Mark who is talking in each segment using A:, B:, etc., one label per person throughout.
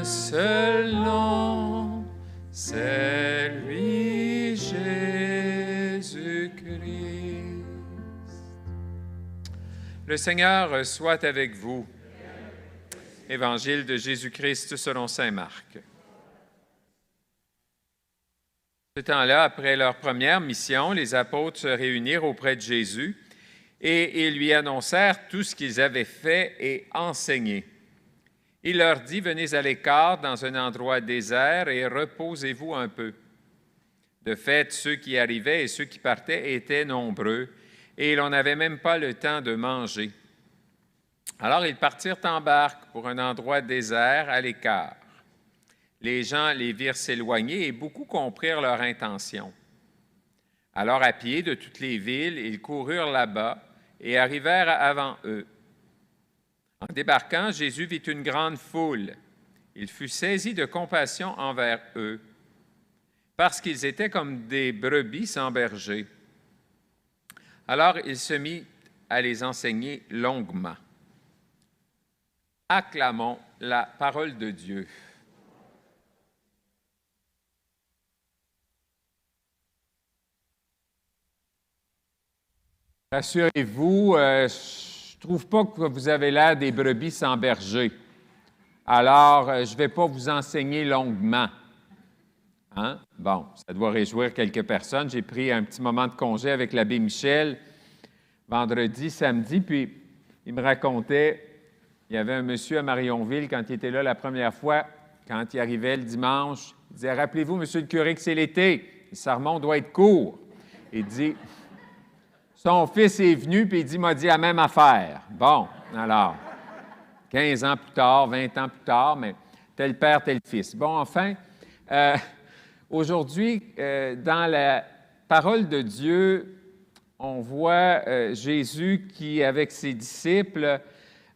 A: seul nom, c'est lui, Jésus-Christ. Le Seigneur soit avec vous. Évangile de Jésus-Christ selon saint Marc. Ce temps-là, après leur première mission, les apôtres se réunirent auprès de Jésus et ils lui annoncèrent tout ce qu'ils avaient fait et enseigné. Il leur dit, « Venez à l'écart dans un endroit désert et reposez-vous un peu. » De fait, ceux qui arrivaient et ceux qui partaient étaient nombreux et l'on n'avait même pas le temps de manger. Alors ils partirent en barque pour un endroit désert à l'écart. Les gens les virent s'éloigner et beaucoup comprirent leur intention. Alors à pied de toutes les villes, ils coururent là-bas et arrivèrent avant eux. En débarquant, Jésus vit une grande foule. Il fut saisi de compassion envers eux, parce qu'ils étaient comme des brebis sans berger. Alors il se mit à les enseigner longuement. Acclamons la parole de Dieu. Rassurez-vous, je ne trouve pas que vous avez l'air des brebis sans berger. Alors, je ne vais pas vous enseigner longuement. Hein? Bon, ça doit réjouir quelques personnes. J'ai pris un petit moment de congé avec l'abbé Michel vendredi, samedi, puis il me racontait, il y avait un monsieur à Marionville quand il était là la première fois, quand il arrivait le dimanche, il disait « Rappelez-vous, monsieur le curé, que c'est l'été, le sermon doit être court. » Il dit... Son fils est venu, puis il m'a dit la même affaire. Bon, alors, 15 ans plus tard, 20 ans plus tard, mais tel père, tel fils. Bon, enfin, aujourd'hui, dans la parole de Dieu, on voit Jésus qui, avec ses disciples,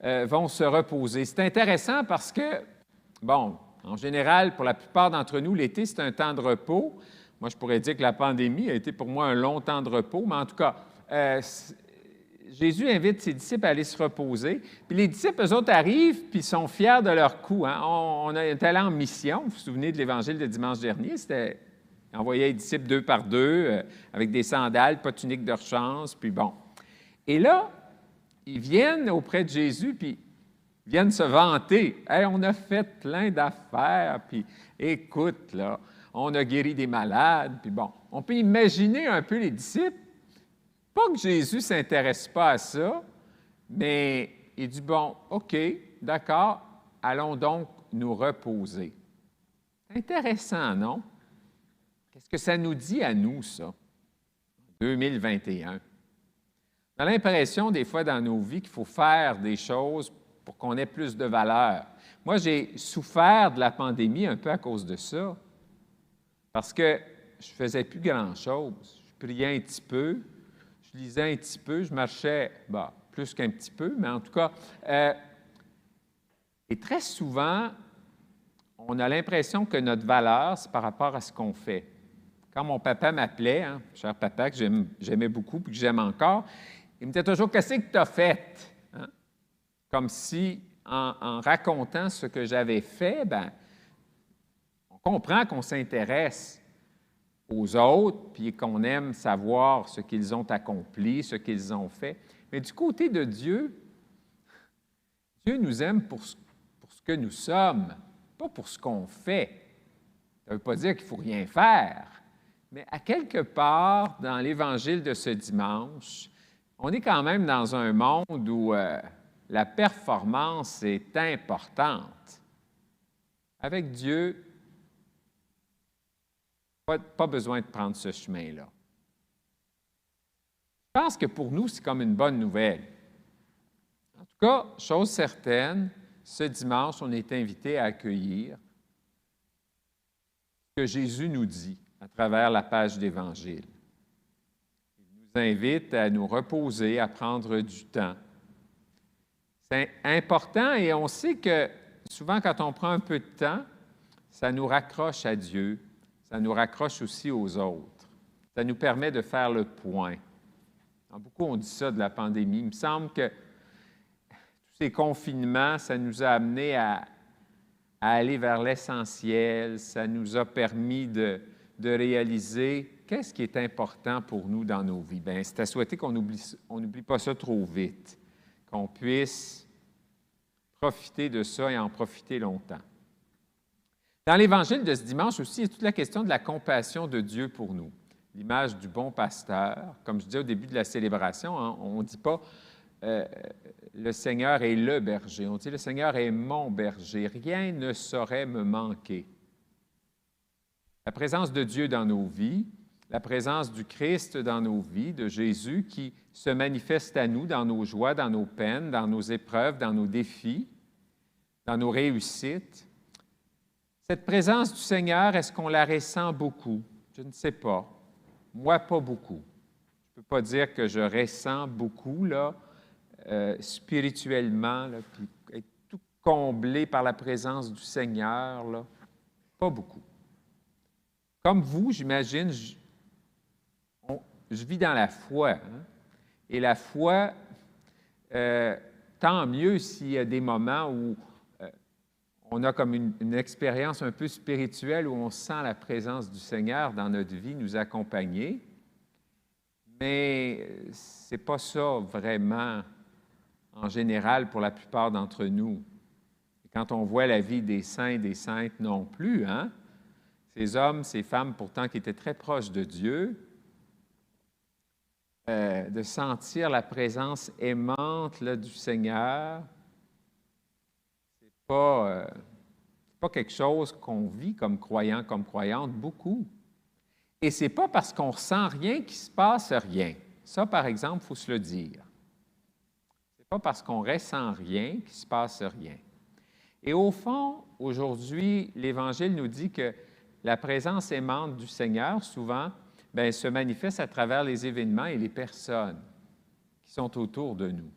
A: vont se reposer. C'est intéressant parce que, bon, en général, pour la plupart d'entre nous, l'été, c'est un temps de repos. Moi, je pourrais dire que la pandémie a été pour moi un long temps de repos, mais en tout cas, Jésus invite ses disciples à aller se reposer. Puis les disciples, eux autres, arrivent puis sont fiers de leur coup. Hein? On est allé en mission. Vous vous souvenez de l'Évangile de dimanche dernier? C'était envoyer les disciples 2 par 2 avec des sandales, pas de tunique de rechange, puis bon. Et là, ils viennent auprès de Jésus puis ils viennent se vanter. Hey, on a fait plein d'affaires, puis écoute, là, on a guéri des malades, puis bon. On peut imaginer un peu les disciples. Pas que Jésus ne s'intéresse pas à ça, mais il dit, bon, OK, d'accord, allons donc nous reposer. Intéressant, non? Qu'est-ce que ça nous dit à nous, ça, 2021? On a l'impression, des fois, dans nos vies, qu'il faut faire des choses pour qu'on ait plus de valeur. Moi, j'ai souffert de la pandémie un peu à cause de ça, parce que je ne faisais plus grand-chose. Je priais un petit peu, je lisais un petit peu, je marchais, bon, plus qu'un petit peu, mais en tout cas, et très souvent, on a l'impression que notre valeur, c'est par rapport à ce qu'on fait. Quand mon papa m'appelait, hein, cher papa, que j'aimais beaucoup et que j'aime encore, il me disait toujours « Qu'est-ce que tu as fait? Hein? » Comme si, en racontant ce que j'avais fait, bien, on comprend qu'on s'intéresse aux autres, puis qu'on aime savoir ce qu'ils ont accompli, ce qu'ils ont fait. Mais du côté de Dieu, Dieu nous aime pour ce que nous sommes, pas pour ce qu'on fait. Ça ne veut pas dire qu'il ne faut rien faire, mais à quelque part, dans l'Évangile de ce dimanche, on est quand même dans un monde où la performance est importante. Avec Dieu, pas besoin de prendre ce chemin-là. Je pense que pour nous, c'est comme une bonne nouvelle. En tout cas, chose certaine, ce dimanche, on est invité à accueillir ce que Jésus nous dit à travers la page d'Évangile. Il nous invite à nous reposer, à prendre du temps. C'est important et on sait que souvent, quand on prend un peu de temps, ça nous raccroche à Dieu. Ça nous raccroche aussi aux autres. Ça nous permet de faire le point. Alors, beaucoup ont dit ça de la pandémie. Il me semble que tous ces confinements, ça nous a amenés à à aller vers l'essentiel. Ça nous a permis de réaliser qu'est-ce qui est important pour nous dans nos vies. Bien, c'est à souhaiter qu'on n'oublie pas ça trop vite, qu'on puisse profiter de ça et en profiter longtemps. Dans l'Évangile de ce dimanche aussi, il y a toute la question de la compassion de Dieu pour nous. L'image du bon pasteur. Comme je disais au début de la célébration, hein, on ne dit pas le Seigneur est le berger. On dit le Seigneur est mon berger. Rien ne saurait me manquer. La présence de Dieu dans nos vies, la présence du Christ dans nos vies, de Jésus qui se manifeste à nous dans nos joies, dans nos peines, dans nos épreuves, dans nos défis, dans nos réussites. Cette présence du Seigneur, est-ce qu'on la ressent beaucoup? Je ne sais pas. Moi, pas beaucoup. Je ne peux pas dire que je ressens beaucoup, là, spirituellement, là, puis être tout comblé par la présence du Seigneur, là. Pas beaucoup. Comme vous, j'imagine, je vis dans la foi. Hein? Et la foi, tant mieux s'il y a des moments où on a comme une expérience un peu spirituelle où on sent la présence du Seigneur dans notre vie nous accompagner. Mais ce n'est pas ça vraiment, en général, pour la plupart d'entre nous. Et quand on voit la vie des saints et des saintes non plus, hein? Ces hommes, ces femmes, pourtant, qui étaient très proches de Dieu, de sentir la présence aimante là, du Seigneur, c'est pas quelque chose qu'on vit comme croyant, comme croyante, beaucoup. Et ce n'est pas parce qu'on ne ressent rien qu'il ne se passe rien. Ça, par exemple, il faut se le dire. Ce n'est pas parce qu'on ne ressent rien qu'il ne se passe rien. Et au fond, aujourd'hui, l'Évangile nous dit que la présence aimante du Seigneur, souvent, bien, se manifeste à travers les événements et les personnes qui sont autour de nous.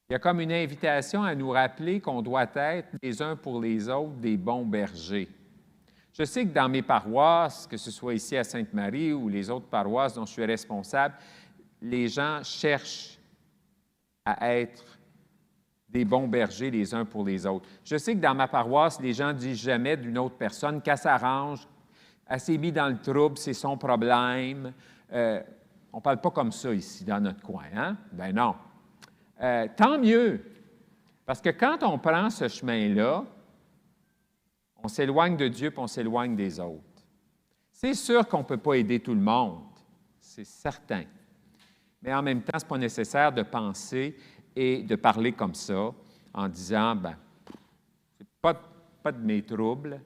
A: Il y a comme une invitation à nous rappeler qu'on doit être les uns pour les autres des bons bergers. Je sais que dans mes paroisses, que ce soit ici à Sainte-Marie ou les autres paroisses dont je suis responsable, les gens cherchent à être des bons bergers les uns pour les autres. Je sais que dans ma paroisse, les gens ne disent jamais d'une autre personne qu'elle s'arrange, elle s'est mise dans le trouble, c'est son problème. On ne parle pas comme ça ici, dans notre coin, hein? Ben non. Tant mieux, parce que quand on prend ce chemin-là, on s'éloigne de Dieu et on s'éloigne des autres. C'est sûr qu'on ne peut pas aider tout le monde, c'est certain. Mais en même temps, ce n'est pas nécessaire de penser et de parler comme ça en disant, bien, c'est pas de mes troubles.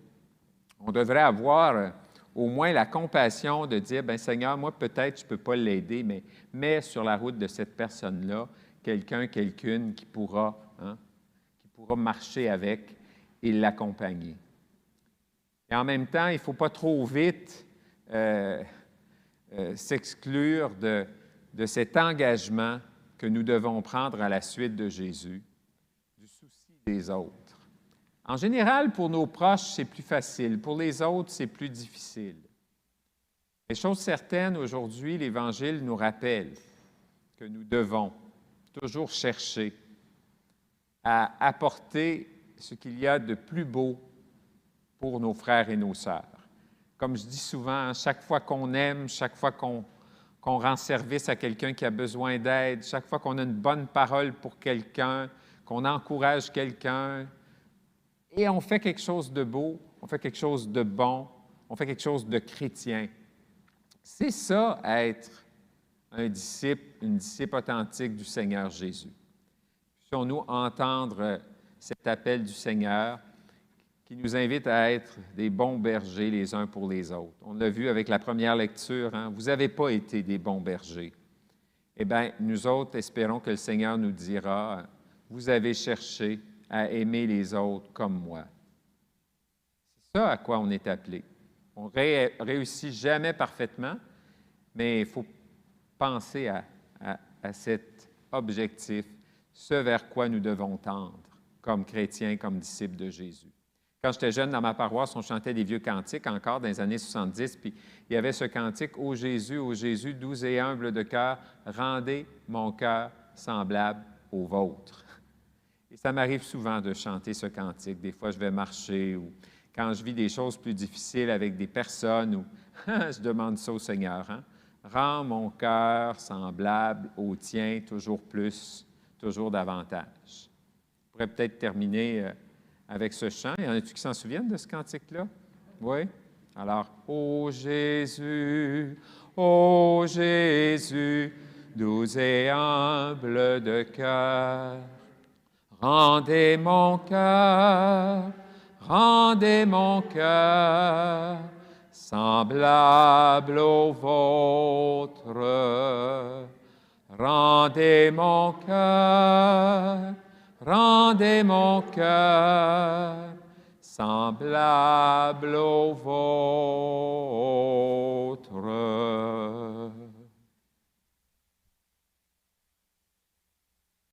A: On devrait avoir au moins la compassion de dire, bien, Seigneur, moi, peut-être je ne peux pas l'aider, mais mets sur la route de cette personne-là quelqu'une qui pourra marcher avec et l'accompagner. Et en même temps, il ne faut pas trop vite s'exclure de cet engagement que nous devons prendre à la suite de Jésus, du souci des autres. En général, pour nos proches, c'est plus facile. Pour les autres, c'est plus difficile. Les choses certaines, aujourd'hui, l'Évangile nous rappelle que nous devons toujours chercher à apporter ce qu'il y a de plus beau pour nos frères et nos sœurs. Comme je dis souvent, chaque fois qu'on aime, chaque fois qu'on rend service à quelqu'un qui a besoin d'aide, chaque fois qu'on a une bonne parole pour quelqu'un, qu'on encourage quelqu'un, et on fait quelque chose de beau, on fait quelque chose de bon, on fait quelque chose de chrétien. C'est ça, être un disciple, une disciple authentique du Seigneur Jésus. Puissions-nous entendre cet appel du Seigneur qui nous invite à être des bons bergers les uns pour les autres. On l'a vu avec la première lecture, hein? Vous n'avez pas été des bons bergers. Eh bien, nous autres, espérons que le Seigneur nous dira, vous avez cherché à aimer les autres comme moi. C'est ça à quoi on est appelé. On ne réussit jamais parfaitement, mais il faut penser à cet objectif, ce vers quoi nous devons tendre comme chrétiens, comme disciples de Jésus. Quand j'étais jeune, dans ma paroisse, on chantait des vieux cantiques encore dans les années 70, puis il y avait ce cantique « Ô Jésus, doux et humble de cœur, rendez mon cœur semblable au vôtre. » Et ça m'arrive souvent de chanter ce cantique. Des fois, je vais marcher ou quand je vis des choses plus difficiles avec des personnes ou je demande ça au Seigneur. Hein? Rends mon cœur semblable au tien, toujours plus, toujours davantage. Je pourrais peut-être terminer avec ce chant. Y en a-tu qui s'en souviennent de ce cantique-là? Oui? Alors, ô Jésus, doux et humble de cœur, rendez mon cœur semblable au vôtre. Rendez mon cœur semblable au vôtre.